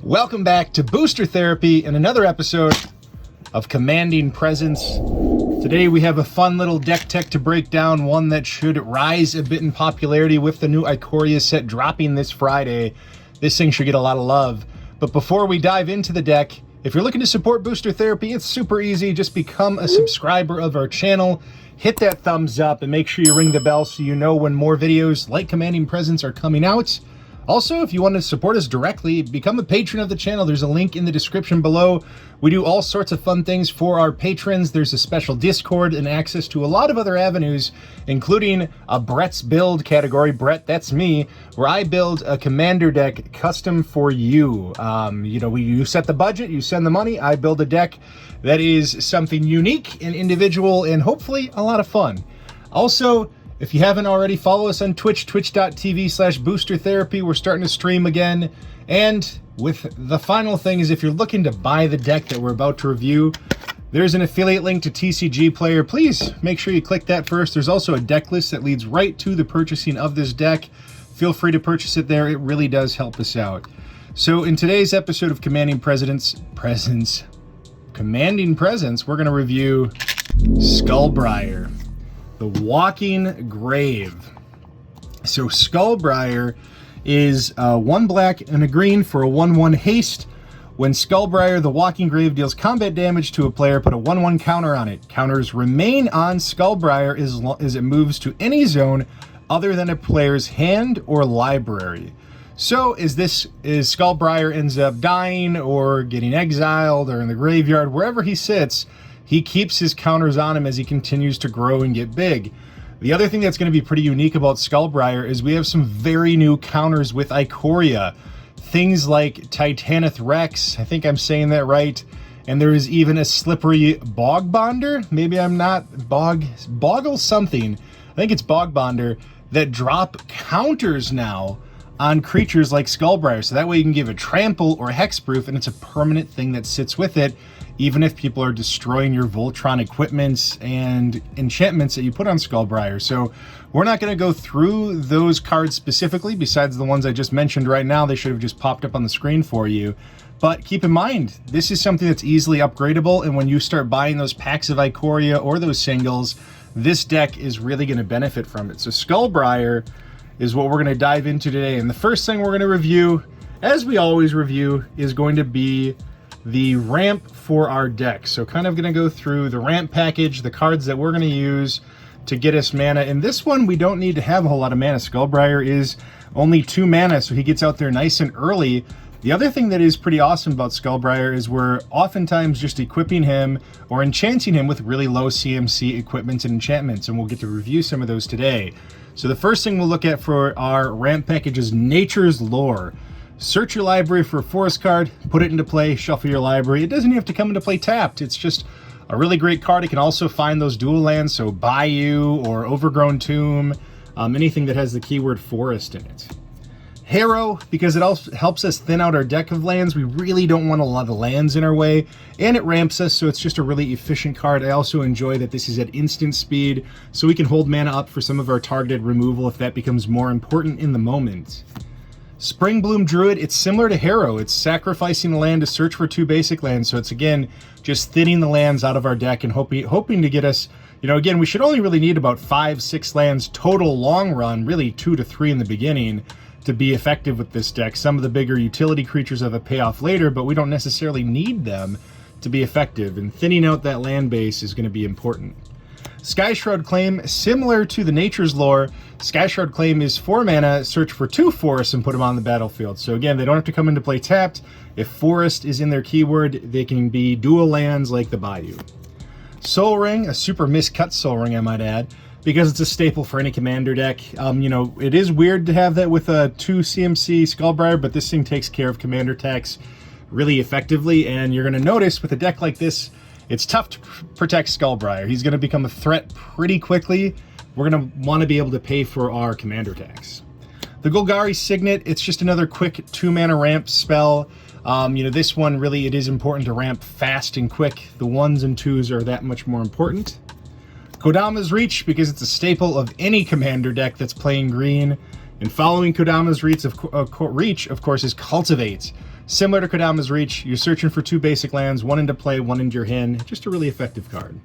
Welcome back to Booster Therapy and another episode of Commanding Presence. Today we have a fun little deck tech to break down, one that should rise a bit in popularity with the new Ikoria set dropping this Friday. This thing should get a lot of love. But before we dive into the deck, if you're looking to support Booster Therapy, it's super easy. Just become a subscriber of our channel, hit that thumbs up, and make sure you ring the bell so you know when more videos like Commanding Presence are coming out. Also, if you want to support us directly, become a patron of the channel. There's a link in the description below. We do all sorts of fun things for our patrons. There's a special Discord and access to a lot of other avenues, including a Brett's Build category. Brett, that's me, where I build a commander deck custom for you. You set the budget, you send the money, I build a deck that is something unique and individual and hopefully a lot of fun. Also, if you haven't already, follow us on Twitch, twitch.tv/boostertherapy. We're starting to stream again. And with the final thing is, if you're looking to buy the deck that we're about to review, there's an affiliate link to TCG Player. Please make sure you click that first. There's also a deck list that leads right to the purchasing of this deck. Feel free to purchase it there. It really does help us out. So in today's episode of Commanding Presence, we're going to review Skullbriar, the Walking Grave. So Skullbriar is 1 black and a green for a 1/1 haste. When Skullbriar, the Walking Grave, deals combat damage to a player, put a 1/1 counter on it. Counters remain on Skullbriar as it moves to any zone other than a player's hand or library. So as Skullbriar ends up dying or getting exiled or in the graveyard, wherever he sits, he keeps his counters on him as he continues to grow and get big. The other thing that's going to be pretty unique about Skullbriar is we have some very new counters with Ikoria. Things like Titanith Rex, I think I'm saying that right. And there is even a slippery Bogbonder, maybe I'm not, Boggle something. I think it's Bogbonder, that drop counters now on creatures like Skullbriar. So that way you can give a trample or a hexproof and it's a permanent thing that sits with it, even if people are destroying your Voltron equipments and enchantments that you put on Skullbriar. So we're not going to go through those cards specifically, besides the ones I just mentioned right now. They should have just popped up on the screen for you. But keep in mind, this is something that's easily upgradable, and when you start buying those packs of Ikoria or those singles, this deck is really going to benefit from it. So Skullbriar is what we're going to dive into today. And the first thing we're going to review, as we always review, is going to be the ramp for our deck. So kind of going to go through the ramp package, the cards that we're going to use to get us mana. In this one, we don't need to have a whole lot of mana. Skullbriar is only 2 mana, so he gets out there nice and early. The other thing that is pretty awesome about Skullbriar is we're oftentimes just equipping him or enchanting him with really low CMC equipment and enchantments, and we'll get to review some of those today. So the first thing we'll look at for our ramp package is Nature's Lore. Search your library for a forest card, put it into play, shuffle your library. It doesn't have to come into play tapped. It's just a really great card. It can also find those dual lands, so Bayou or Overgrown Tomb, anything that has the keyword forest in it. Harrow, because it also helps us thin out our deck of lands. We really don't want a lot of lands in our way, and it ramps us, so it's just a really efficient card. I also enjoy that this is at instant speed, so we can hold mana up for some of our targeted removal if that becomes more important in the moment. Springbloom Druid, it's similar to Harrow. It's sacrificing a land to search for 2 basic lands, so it's, again, just thinning the lands out of our deck and hoping to get us, again, we should only really need about 5-6 lands total long run, really 2 to 3 in the beginning, to be effective with this deck. Some of the bigger utility creatures have a payoff later, but we don't necessarily need them to be effective, and thinning out that land base is going to be important. Skyshroud Claim, similar to the Nature's Lore, Skyshroud Claim is 4 mana, search for 2 forests and put them on the battlefield. So again, they don't have to come into play tapped. If forest is in their keyword, they can be dual lands like the Bayou. Soul Ring, a super miscut Soul Ring, I might add, because it's a staple for any commander deck. It is weird to have that with a 2 CMC Skullbriar, but this thing takes care of commander attacks really effectively, and you're going to notice with a deck like this, it's tough to protect Skullbriar. He's going to become a threat pretty quickly. We're going to want to be able to pay for our commander attacks. The Golgari Signet, it's just another quick 2 mana ramp spell. This one really, it is important to ramp fast and quick. The 1s and 2s are that much more important. Kodama's Reach, because it's a staple of any commander deck that's playing green. And following Kodama's Reach, of course, is Cultivate. Similar to Kodama's Reach, you're searching for 2 basic lands, 1 into play, 1 into your hand. Just a really effective card.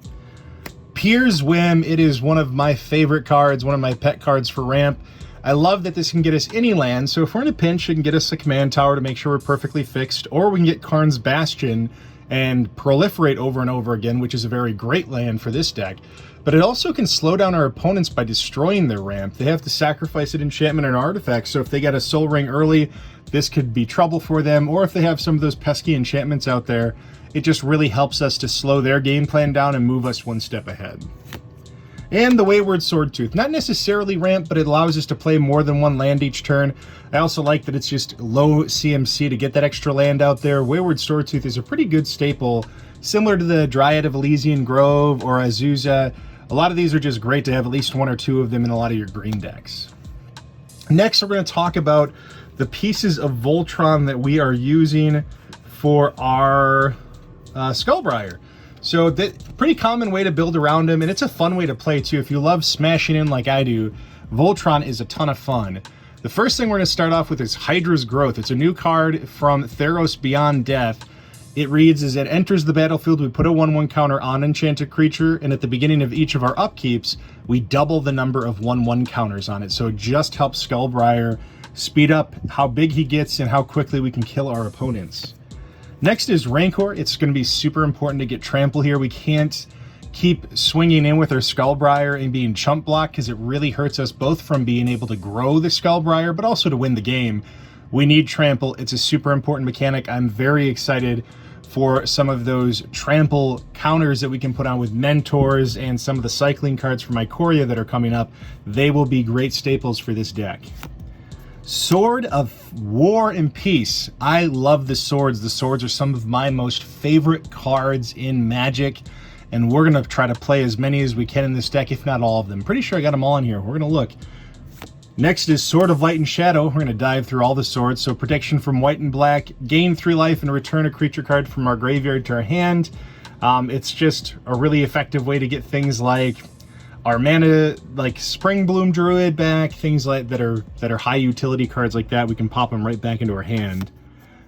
Pier's Whim, it is one of my favorite cards, one of my pet cards for ramp. I love that this can get us any land, so if we're in a pinch, it can get us a command tower to make sure we're perfectly fixed, or we can get Karn's Bastion and proliferate over and over again, which is a very great land for this deck. But it also can slow down our opponents by destroying their ramp. They have to sacrifice an enchantment or an artifact, so if they get a Soul Ring early, this could be trouble for them, or if they have some of those pesky enchantments out there, it just really helps us to slow their game plan down and move us 1 step ahead. And the Wayward Swordtooth, not necessarily ramp, but it allows us to play more than 1 land each turn. I also like that it's just low CMC to get that extra land out there. Wayward Swordtooth is a pretty good staple, similar to the Dryad of Elysian Grove or Azusa. A lot of these are just great to have at least 1 or 2 of them in a lot of your green decks. Next, we're going to talk about the pieces of Voltron that we are using for our Skullbriar. So that pretty common way to build around him, and it's a fun way to play too. If you love smashing in like I do, Voltron is a ton of fun. The first thing we're going to start off with is Hydra's Growth. It's a new card from Theros Beyond Death. It reads, as it enters the battlefield, we put a 1/1 counter on enchanted creature, and at the beginning of each of our upkeeps, we double the number of 1/1 counters on it. So it just helps Skullbriar speed up how big he gets and how quickly we can kill our opponents. Next is Rancor. It's going to be super important to get Trample here. We can't keep swinging in with our Skullbriar and being chump blocked, because it really hurts us both from being able to grow the Skullbriar, but also to win the game. We need Trample. It's a super important mechanic. I'm very excited for some of those Trample counters that we can put on with Mentors and some of the cycling cards from Ikoria that are coming up. They will be great staples for this deck. Sword of War and Peace. I love the swords. The swords are some of my most favorite cards in Magic, and we're going to try to play as many as we can in this deck, if not all of them. Pretty sure I got them all in here. We're going to look. Next is Sword of Light and Shadow. We're going to dive through all the swords. So protection from white and black, gain 3 life, and return a creature card from our graveyard to our hand. It's just a really effective way to get things like our mana, like Spring Bloom Druid back, things like that are high utility cards like that. We can pop them right back into our hand.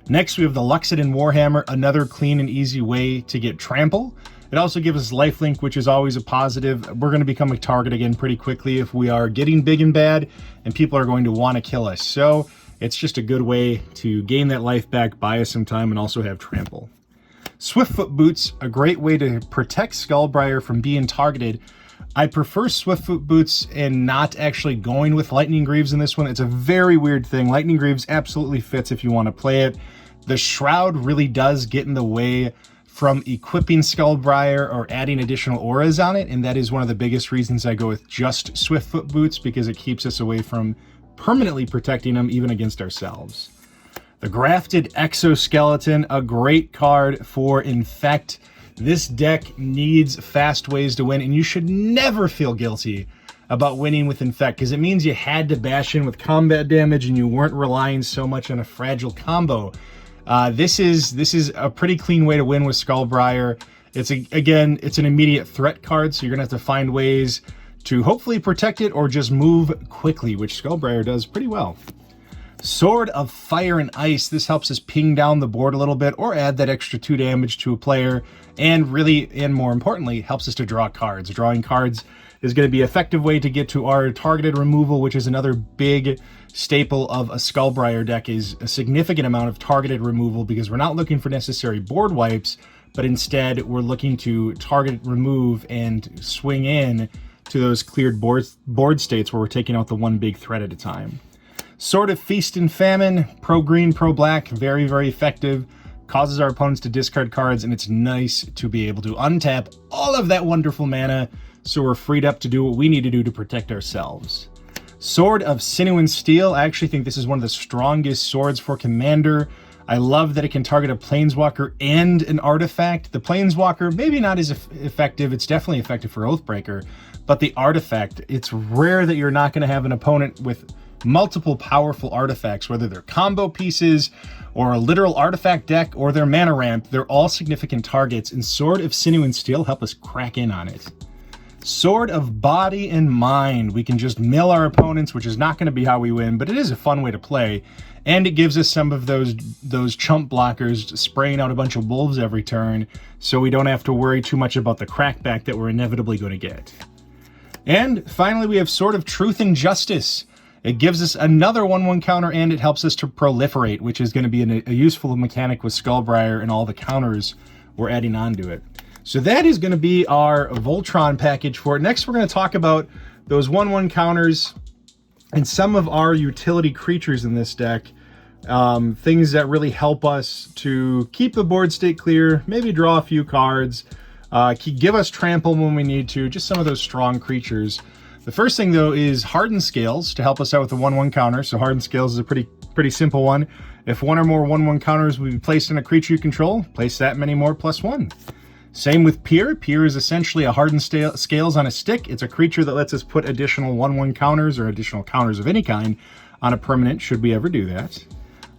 Next, we have the Luxodon Warhammer, another clean and easy way to get Trample. It also gives us lifelink, which is always a positive. We're going to become a target again pretty quickly if we are getting big and bad, and people are going to want to kill us. So it's just a good way to gain that life back, buy us some time, and also have Trample. Swiftfoot Boots, a great way to protect Skullbriar from being targeted. I prefer Swiftfoot Boots and not actually going with Lightning Greaves in this one. It's a very weird thing. Lightning Greaves absolutely fits if you want to play it. The Shroud really does get in the way from equipping Skullbriar or adding additional auras on it, and that is one of the biggest reasons I go with just Swiftfoot Boots, because it keeps us away from permanently protecting them even against ourselves. The Grafted Exoskeleton, a great card for Infect. This deck needs fast ways to win, and you should never feel guilty about winning with Infect, because it means you had to bash in with combat damage and you weren't relying so much on a fragile combo. This is a pretty clean way to win with Skullbriar. It's an immediate threat card, so you're gonna have to find ways to hopefully protect it or just move quickly, which Skullbriar does pretty well. Sword of Fire and Ice. This helps us ping down the board a little bit or add that extra 2 damage to a player, and really, and more importantly, helps us to draw cards. Drawing cards is going to be an effective way to get to our targeted removal, which is another big staple of a Skullbriar deck, is a significant amount of targeted removal, because we're not looking for necessary board wipes, but instead we're looking to target, remove, and swing in to those cleared board states where we're taking out the one big threat at a time. Sword of Feast and Famine, pro-green, pro-black, very, very effective. Causes our opponents to discard cards, and it's nice to be able to untap all of that wonderful mana, so we're freed up to do what we need to do to protect ourselves. Sword of Sinew and Steel. I actually think this is one of the strongest swords for Commander. I love that it can target a Planeswalker and an artifact. The Planeswalker, maybe not as effective. It's definitely effective for Oathbreaker, but the artifact, it's rare that you're not going to have an opponent with multiple powerful artifacts, whether they're combo pieces or a literal artifact deck or their mana ramp. They're all significant targets, and Sword of Sinew and Steel help us crack in on it. Sword of Body and Mind. We can just mill our opponents, which is not going to be how we win, but it is a fun way to play. And it gives us some of those chump blockers spraying out a bunch of wolves every turn, so we don't have to worry too much about the crackback that we're inevitably going to get. And finally, we have Sword of Truth and Justice. It gives us another 1/1 counter, and it helps us to proliferate, which is going to be a useful mechanic with Skullbriar and all the counters we're adding onto it. So that is going to be our Voltron package for it. Next, we're going to talk about those 1/1 counters and some of our utility creatures in this deck. Things that really help us to keep the board state clear, maybe draw a few cards, give us trample when we need to, just some of those strong creatures. The first thing, though, is Hardened Scales to help us out with the 1/1 counter. So Hardened Scales is a pretty simple one. If one or more 1/1 counters will be placed on a creature you control, place that many more +1. Same with Peer. Peer is essentially a Hardened Scales on a stick. It's a creature that lets us put additional 1/1 counters or additional counters of any kind on a permanent, should we ever do that.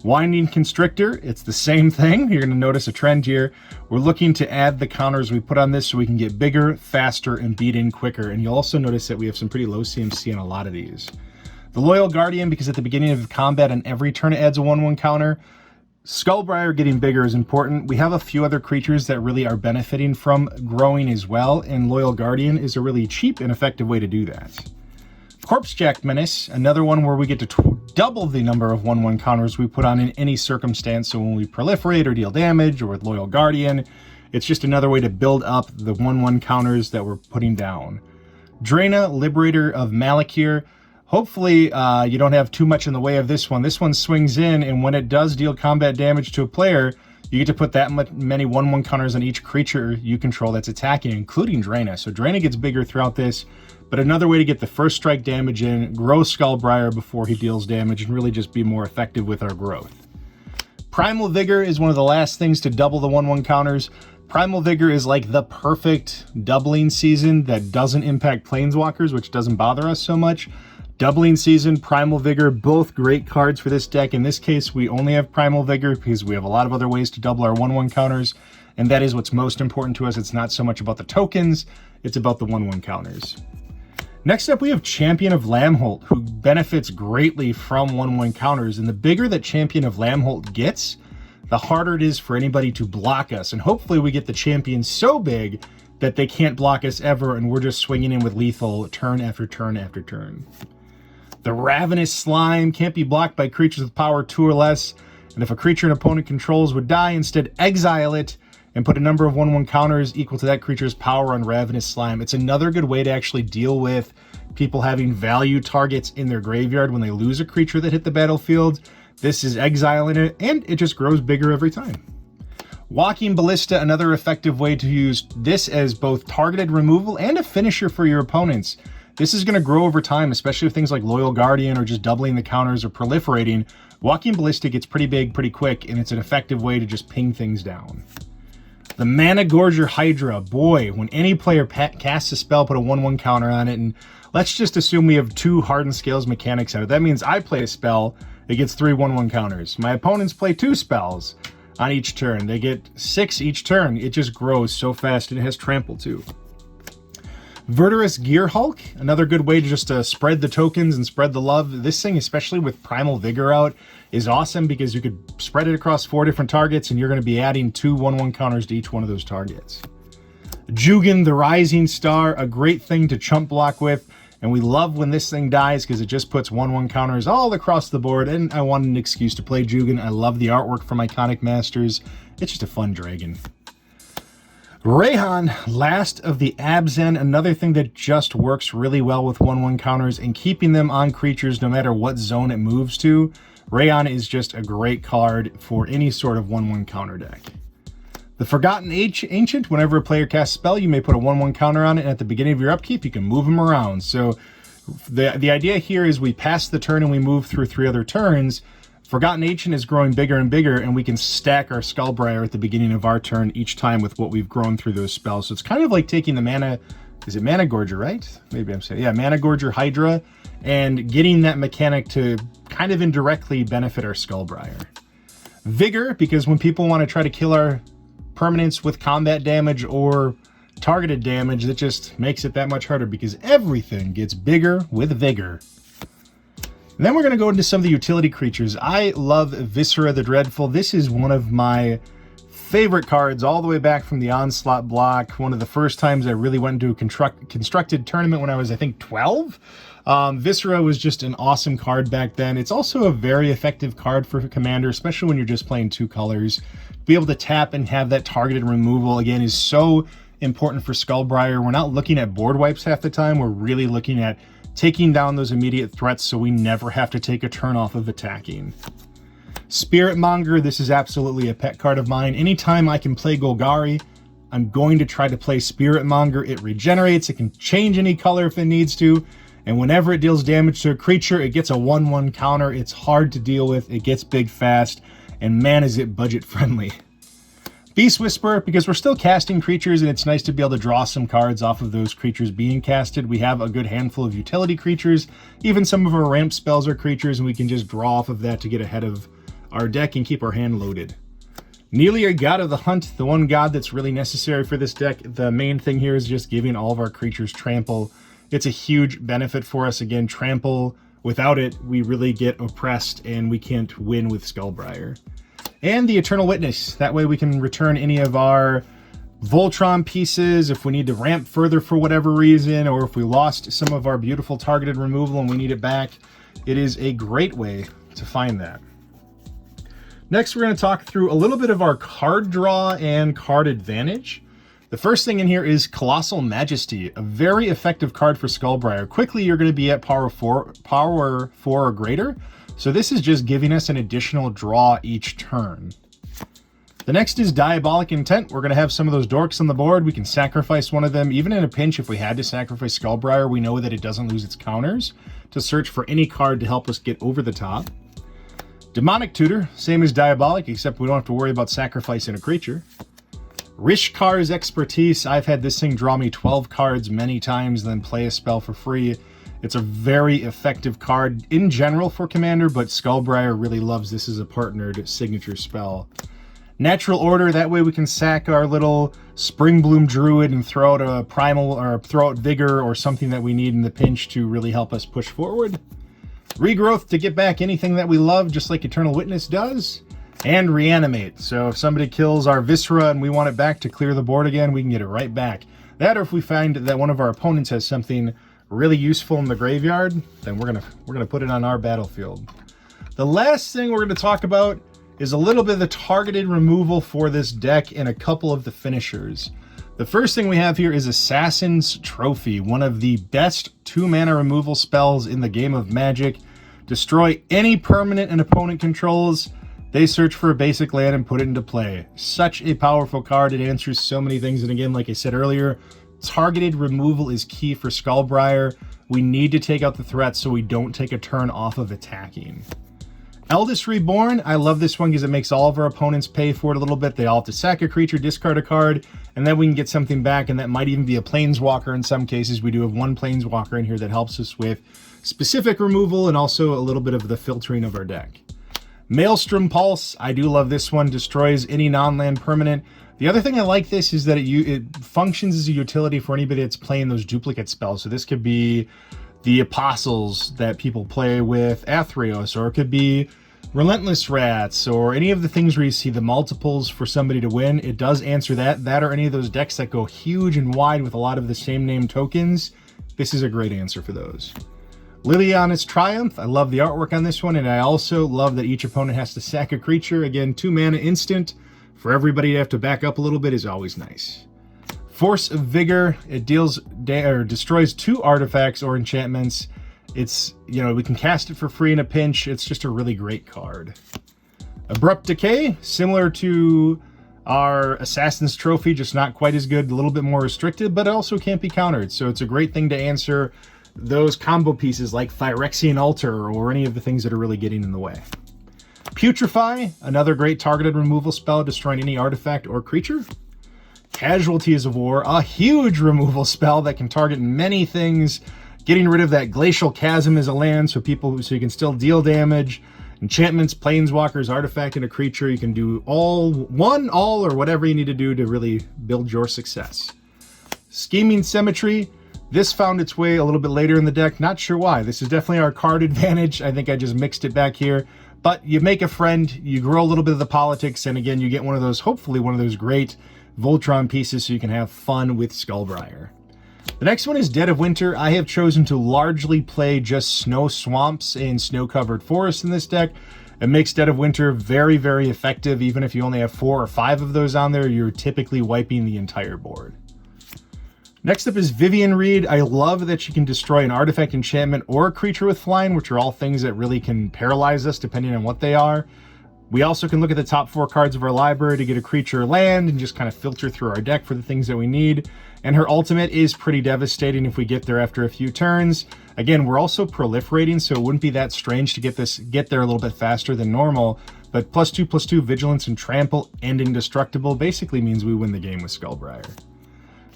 Winding Constrictor, it's the same thing. You're going to notice a trend here. We're looking to add the counters we put on this so we can get bigger, faster, and beat in quicker. And you'll also notice that we have some pretty low CMC on a lot of these. The Loyal Guardian, because at the beginning of combat on every turn it adds a 1/1 counter. Skullbriar getting bigger is important. We have a few other creatures that really are benefiting from growing as well, and Loyal Guardian is a really cheap and effective way to do that. Corpsejack Menace, another one where we get to double the number of 1/1 counters we put on in any circumstance. So when we proliferate or deal damage, or with Loyal Guardian, it's just another way to build up the 1/1 counters that we're putting down. Draina, Liberator of Malakir. Hopefully you don't have too much in the way of this one. This one swings in, and when it does deal combat damage to a player, you get to put that many 1/1 counters on each creature you control that's attacking, including Draina. So Draina gets bigger throughout this, but another way to get the first strike damage in, grow Skullbriar before he deals damage, and really just be more effective with our growth. Primal Vigor is one of the last things to double the 1/1 counters. Primal Vigor is like the perfect doubling season that doesn't impact Planeswalkers, which doesn't bother us so much. Doubling Season, Primal Vigor, both great cards for this deck. In this case, we only have Primal Vigor because we have a lot of other ways to double our 1/1 counters, and that is what's most important to us. It's not so much about the tokens, it's about the 1/1 counters. Next up, we have Champion of Lamholt, who benefits greatly from 1/1 counters, and the bigger that Champion of Lamholt gets, the harder it is for anybody to block us, and hopefully we get the champion so big that they can't block us ever, and we're just swinging in with lethal turn after turn after turn. The Ravenous Slime can't be blocked by creatures with power 2 or less, and if a creature an opponent controls would die, instead exile it and put a number of 1/1 counters equal to that creature's power on Ravenous Slime. It's another good way to actually deal with people having value targets in their graveyard when they lose a creature that hit the battlefield. This is exiling it, and it just grows bigger every time. Walking Ballista, another effective way to use this as both targeted removal and a finisher for your opponents. This is going to grow over time, especially with things like Loyal Guardian or just doubling the counters or proliferating. Walking Ballista gets pretty big pretty quick, and it's an effective way to just ping things down. The Mana Gorger Hydra. Boy, when any player casts a spell, put a 1/1 counter on it, and let's just assume we have 2 Hardened Scales mechanics out of it. That means I play a spell, it gets 3 1/1 counters. My opponents play 2 spells on each turn. They get 6 each turn. It just grows so fast, and it has trample too. Verdurous Gearhulk, another good way to just spread the tokens and spread the love. This thing, especially with Primal Vigor out, is awesome because you could spread it across 4 different targets, and you're going to be adding 2 1/1 counters to each one of those targets. Jugan, the Rising Star, a great thing to chump block with, and we love when this thing dies because it just puts 1/1 counters all across the board, and I wanted an excuse to play Jugan. I love the artwork from Iconic Masters. It's just a fun dragon. Rayhan, last of the Abzan, another thing that just works really well with 1/1 counters and keeping them on creatures no matter what zone it moves to. Rayhan is just a great card for any sort of 1/1 counter deck. The Forgotten Ancient, whenever a player casts a spell, you may put a 1/1 counter on it, and at the beginning of your upkeep, you can move them around. So the idea here is we pass the turn and we move through 3 other turns. Forgotten Ancient is growing bigger and bigger, and we can stack our Skullbriar at the beginning of our turn each time with what we've grown through those spells. So it's kind of like taking the Mana, is it Mana Gorger, right? Maybe I'm saying, yeah, Mana Gorger Hydra, and getting that mechanic to kind of indirectly benefit our Skullbriar. Vigor, because when people want to try to kill our permanents with combat damage or targeted damage, that just makes it that much harder because everything gets bigger with vigor. And then we're going to go into some of the utility creatures. I love Viscera the Dreadful. This is one of my favorite cards all the way back from the Onslaught block. One of the first times I really went into a constructed tournament when I was, I think, 12. Viscera was just an awesome card back then. It's also a very effective card for Commander, especially when you're just playing 2 colors. To be able to tap and have that targeted removal, again, is so important for Skullbriar. We're not looking at board wipes half the time. We're really looking at taking down those immediate threats so we never have to take a turn off of attacking. Spirit Monger, this is absolutely a pet card of mine. Anytime I can play Golgari, I'm going to try to play Spirit Monger. It regenerates, it can change any color if it needs to, and whenever it deals damage to a creature, it gets a 1/1 counter. It's hard to deal with, it gets big fast, and man is it budget friendly. Beast Whisperer, because we're still casting creatures and it's nice to be able to draw some cards off of those creatures being casted. We have a good handful of utility creatures. Even some of our ramp spells are creatures, and we can just draw off of that to get ahead of our deck and keep our hand loaded. Nelia, God of the Hunt, the one god that's really necessary for this deck. The main thing here is just giving all of our creatures trample. It's a huge benefit for us. Again, trample, without it, we really get oppressed and we can't win with Skullbriar. And the Eternal Witness. That way we can return any of our Voltron pieces if we need to ramp further for whatever reason, or if we lost some of our beautiful targeted removal and we need it back. It is a great way to find that. Next, we're going to talk through a little bit of our card draw and card advantage. The first thing in here is Colossal Majesty, a very effective card for Skullbriar. Quickly, you're going to be at power 4 or greater. So this is just giving us an additional draw each turn. The next is Diabolic Intent. We're going to have some of those dorks on the board. We can sacrifice one of them. Even in a pinch, if we had to sacrifice Skullbriar, we know that it doesn't lose its counters to search for any card to help us get over the top. Demonic Tutor, same as Diabolic, except we don't have to worry about sacrificing a creature. Rishkar's Expertise. I've had this thing draw me 12 cards many times, then play a spell for free. It's a very effective card in general for Commander, but Skullbriar really loves this as a partnered signature spell. Natural Order, that way we can sack our little Springbloom Druid and throw out a Primal, or throw out Vigor or something that we need in the pinch to really help us push forward. Regrowth to get back anything that we love, just like Eternal Witness does. And Reanimate, so if somebody kills our Viscera and we want it back to clear the board again, we can get it right back. That, or if we find that one of our opponents has something really useful in the graveyard, then we're gonna put it on our battlefield. The last thing we're going to talk about is a little bit of the targeted removal for this deck and a couple of the finishers. The first thing we have here is Assassin's Trophy, one of the best 2-mana removal spells in the game of Magic. Destroy any permanent an opponent controls. They search for a basic land and put it into play. Such a powerful card. It answers so many things. And again, like I said earlier, targeted removal is key for Skullbriar. We need to take out the threats so we don't take a turn off of attacking. Eldest Reborn, I love this one because it makes all of our opponents pay for it a little bit. They all have to sack a creature, discard a card, and then we can get something back, and that might even be a Planeswalker in some cases. We do have one Planeswalker in here that helps us with specific removal and also a little bit of the filtering of our deck. Maelstrom Pulse, I do love this one. Destroys any non-land permanent. The other thing I like this is that it functions as a utility for anybody that's playing those duplicate spells. So this could be the Apostles that people play with Athreos, or it could be Relentless Rats, or any of the things where you see the multiples for somebody to win. It does answer that. That or any of those decks that go huge and wide with a lot of the same name tokens. This is a great answer for those. Liliana's Triumph. I love the artwork on this one, and I also love that each opponent has to sack a creature. Again, 2-mana instant. For everybody to have to back up a little bit is always nice. Force of Vigor. It deals or destroys 2 artifacts or enchantments. It's, we can cast it for free in a pinch. It's just a really great card. Abrupt Decay, similar to our Assassin's Trophy, just not quite as good, a little bit more restricted, but it also can't be countered. So it's a great thing to answer those combo pieces like Phyrexian Altar or any of the things that are really getting in the way. Putrefy, another great targeted removal spell, destroying any artifact or creature. Casualties of War, a huge removal spell that can target many things, getting rid of that Glacial Chasm as a land so you can still deal damage. Enchantments, Planeswalkers, artifact, and a creature. You can do all, or whatever you need to do to really build your success. Scheming Symmetry. This found its way a little bit later in the deck. Not sure why. This is definitely our card advantage. I think I just mixed it back here. But you make a friend, you grow a little bit of the politics, and again, you get one of those, hopefully one of those great Voltron pieces so you can have fun with Skullbriar. The next one is Dead of Winter. I have chosen to largely play just snow swamps and snow-covered forests in this deck. It makes Dead of Winter very, very effective. Even if you only have 4 or 5 of those on there, you're typically wiping the entire board. Next up is Vivian Reed. I love that she can destroy an artifact, enchantment, or a creature with flying, which are all things that really can paralyze us depending on what they are. We also can look at the top 4 cards of our library to get a creature or land and just kind of filter through our deck for the things that we need. And her ultimate is pretty devastating if we get there after a few turns. Again, we're also proliferating, so it wouldn't be that strange to get there a little bit faster than normal. But +2/+2 Vigilance and Trample and Indestructible basically means we win the game with Skullbriar.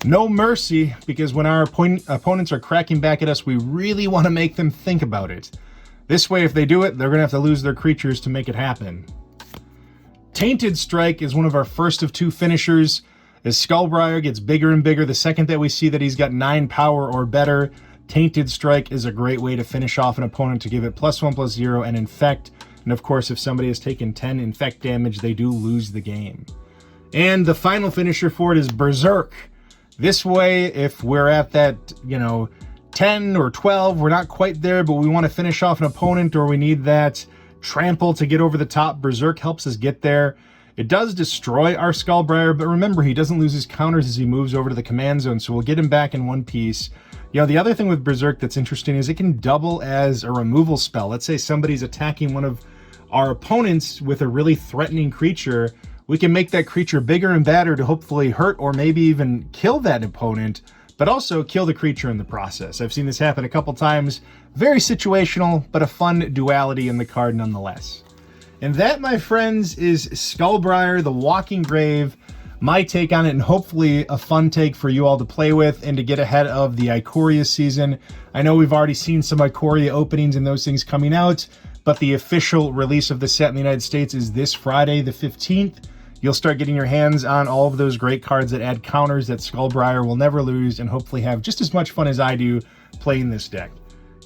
No Mercy, because when our opponents are cracking back at us, we really want to make them think about it. This way, if they do it, they're going to have to lose their creatures to make it happen. Tainted Strike is one of our first of 2 finishers. As Skullbriar gets bigger and bigger, the second that we see that he's got 9 power or better, Tainted Strike is a great way to finish off an opponent to give it +1/+0 and Infect. And of course, if somebody has taken 10 Infect damage, they do lose the game. And the final finisher for it is Berserk. This way, if we're at that, 10 or 12, we're not quite there, but we want to finish off an opponent or we need that trample to get over the top, Berserk helps us get there. It does destroy our Skullbriar, but remember, he doesn't lose his counters as he moves over to the command zone, so we'll get him back in one piece. The other thing with Berserk that's interesting is it can double as a removal spell. Let's say somebody's attacking one of our opponents with a really threatening creature. We can make that creature bigger and badder to hopefully hurt or maybe even kill that opponent, but also kill the creature in the process. I've seen this happen a couple times. Very situational, but a fun duality in the card nonetheless. And that, my friends, is Skullbriar, the Walking Grave. My take on it, and hopefully a fun take for you all to play with and to get ahead of the Ikoria season. I know we've already seen some Ikoria openings and those things coming out, but the official release of the set in the United States is this Friday, the 15th. You'll start getting your hands on all of those great cards that add counters that Skullbriar will never lose and hopefully have just as much fun as I do playing this deck.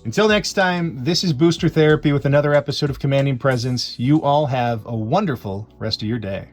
Until next time, this is Booster Therapy with another episode of Commanding Presence. You all have a wonderful rest of your day.